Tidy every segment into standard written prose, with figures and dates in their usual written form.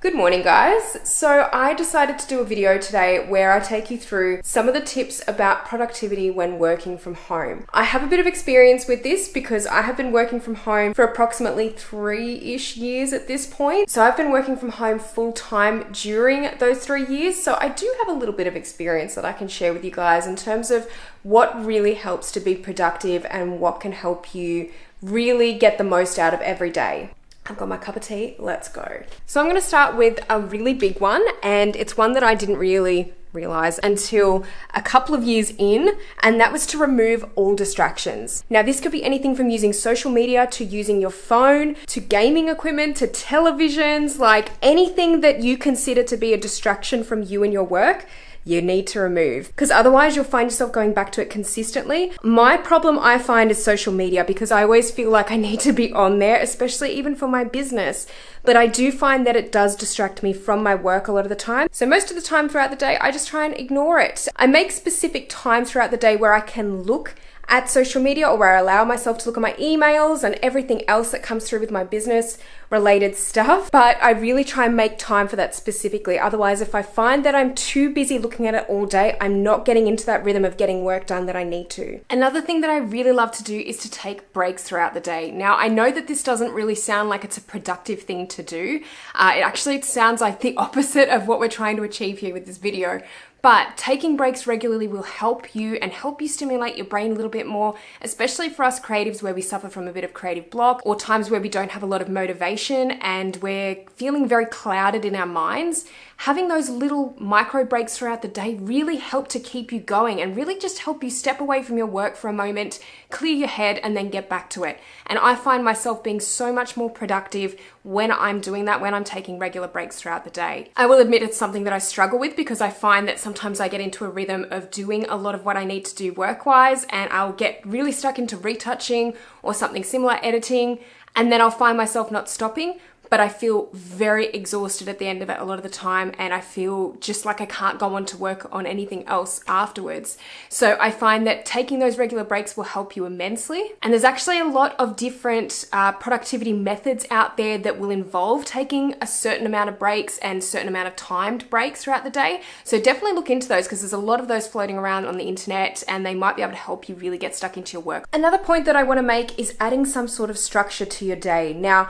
Good morning, guys. So I decided to do a video today where I take you through some of the tips about productivity when working from home. I have a bit of experience with this because I have been working from home for approximately 3-ish years at this point. So I've been working from home full time during those 3 years. So I do have a little bit of experience that I can share with you guys in terms of what really helps to be productive and what can help you really get the most out of every day. I've got my cup of tea, let's go. So I'm gonna start with a really big one, and it's one that I didn't really realize until a couple of years in, and that was to remove all distractions. Now, this could be anything from using social media to using your phone, to gaming equipment, to televisions, like anything that you consider to be a distraction from you and your work. You need to remove, because otherwise you'll find yourself going back to it consistently. My problem I find is social media, because I always feel like I need to be on there, especially even for my business. But I do find that it does distract me from my work a lot of the time. So most of the time throughout the day, I just try and ignore it. I make specific times throughout the day where I can look at social media, or where I allow myself to look at my emails and everything else that comes through with my business related stuff. But I really try and make time for that specifically. Otherwise, if I find that I'm too busy looking at it all day, I'm not getting into that rhythm of getting work done that I need to. Another thing that I really love to do is to take breaks throughout the day. Now, I know that this doesn't really sound like it's a productive thing to do. It actually sounds like the opposite of what we're trying to achieve here with this video. But taking breaks regularly will help you and help you stimulate your brain a little bit more, especially for us creatives where we suffer from a bit of creative block, or times where we don't have a lot of motivation and we're feeling very clouded in our minds. Having those little micro breaks throughout the day really help to keep you going and really just help you step away from your work for a moment, clear your head, and then get back to it. And I find myself being so much more productive when I'm doing that, when I'm taking regular breaks throughout the day. I will admit it's something that I struggle with, because I find that sometimes I get into a rhythm of doing a lot of what I need to do work-wise, and I'll get really stuck into retouching or something similar, editing, and then I'll find myself not stopping. But I feel very exhausted at the end of it a lot of the time, and I feel just like I can't go on to work on anything else afterwards. So I find that taking those regular breaks will help you immensely. And there's actually a lot of different productivity methods out there that will involve taking a certain amount of breaks and certain amount of timed breaks throughout the day. So definitely look into those, because there's a lot of those floating around on the internet, and they might be able to help you really get stuck into your work. Another point that I want to make is adding some sort of structure to your day. Now,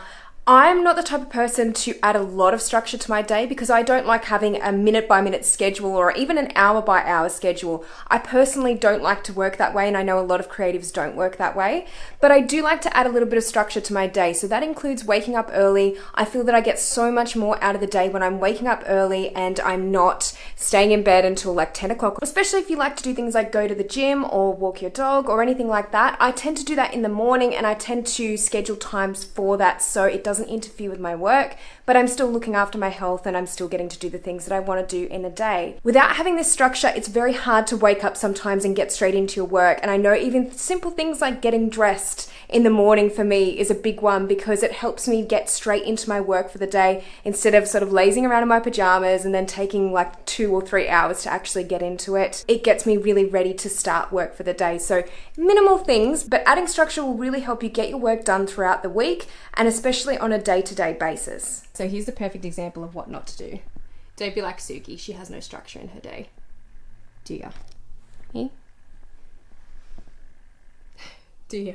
I'm not the type of person to add a lot of structure to my day, because I don't like having a minute by minute schedule or even an hour by hour schedule. I personally don't like to work that way, and I know a lot of creatives don't work that way, but I do like to add a little bit of structure to my day. So that includes waking up early. I feel that I get so much more out of the day when I'm waking up early and I'm not staying in bed until like 10 o'clock, especially if you like to do things like go to the gym or walk your dog or anything like that. I tend to do that in the morning, and I tend to schedule times for that so it doesn't interfere with my work, but I'm still looking after my health and I'm still getting to do the things that I want to do in a day. Without having this structure, it's very hard to wake up sometimes and get straight into your work. And I know even simple things like getting dressed in the morning for me is a big one, because it helps me get straight into my work for the day instead of sort of lazing around in my pajamas and then taking like 2 or 3 hours to actually get into it. It gets me really ready to start work for the day. So minimal things, but adding structure will really help you get your work done throughout the week, and especially on a day-to-day basis. So here's the perfect example of what not to do. Don't be like Suki. She has no structure in her day. Do ya? Hmm? Do ya?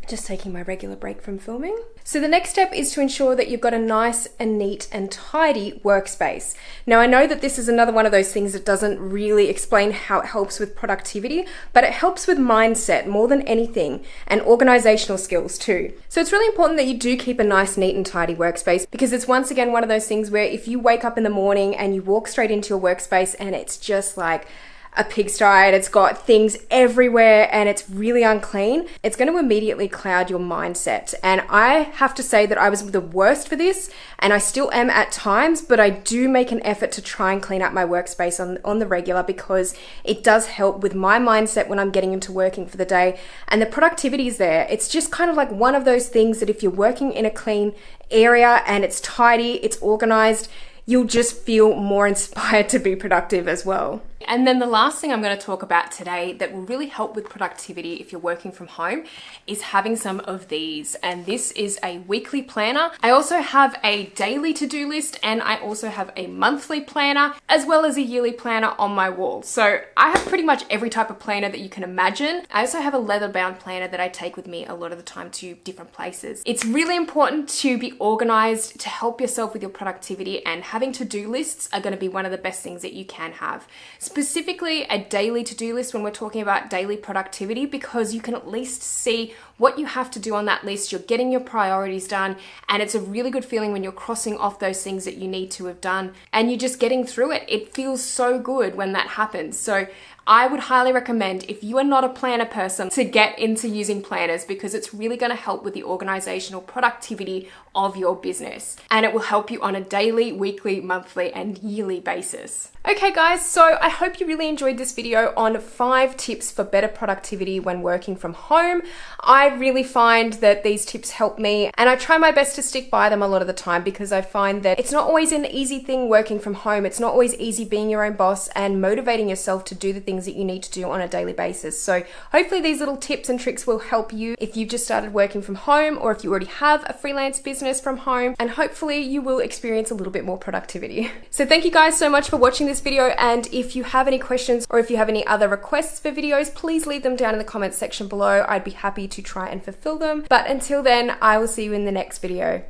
Just taking my regular break from filming. So the next step is to ensure that you've got a nice and neat and tidy workspace. Now, I know that this is another one of those things that doesn't really explain how it helps with productivity, but it helps with mindset more than anything, and organizational skills too. So it's really important that you do keep a nice, neat and tidy workspace, because it's once again one of those things where if you wake up in the morning and you walk straight into your workspace and it's just like a pigsty and it's got things everywhere and it's really unclean, it's going to immediately cloud your mindset. And I have to say that I was the worst for this, and I still am at times, but I do make an effort to try and clean up my workspace on the regular, because it does help with my mindset when I'm getting into working for the day, and the productivity is there. It's just kind of like one of those things that if you're working in a clean area and it's tidy, it's organized, you'll just feel more inspired to be productive as well. And then the last thing I'm going to talk about today that will really help with productivity if you're working from home is having some of these. And this is a weekly planner. I also have a daily to-do list, and I also have a monthly planner as well as a yearly planner on my wall. So I have pretty much every type of planner that you can imagine. I also have a leather-bound planner that I take with me a lot of the time to different places. It's really important to be organized to help yourself with your productivity, and having to-do lists are going to be one of the best things that you can have. Specifically a daily to-do list when we're talking about daily productivity, because you can at least see what you have to do on that list. You're getting your priorities done, and it's a really good feeling when you're crossing off those things that you need to have done and you're just getting through it. It feels so good when that happens. So I would highly recommend, if you are not a planner person, to get into using planners, because it's really going to help with the organizational productivity of your business, and it will help you on a daily, weekly, monthly, and yearly basis. Okay guys, so I hope you really enjoyed this video on 5 tips for better productivity when working from home. I really find that these tips help me, and I try my best to stick by them a lot of the time, because I find that it's not always an easy thing working from home. It's not always easy being your own boss and motivating yourself to do the things that you need to do on a daily basis. So hopefully these little tips and tricks will help you if you've just started working from home, or if you already have a freelance business from home, and hopefully you will experience a little bit more productivity. So thank you guys so much for watching this video, and if you have any questions or if you have any other requests for videos, please leave them down in the comments section below. I'd be happy to try and fulfill them. But until then, I will see you in the next video.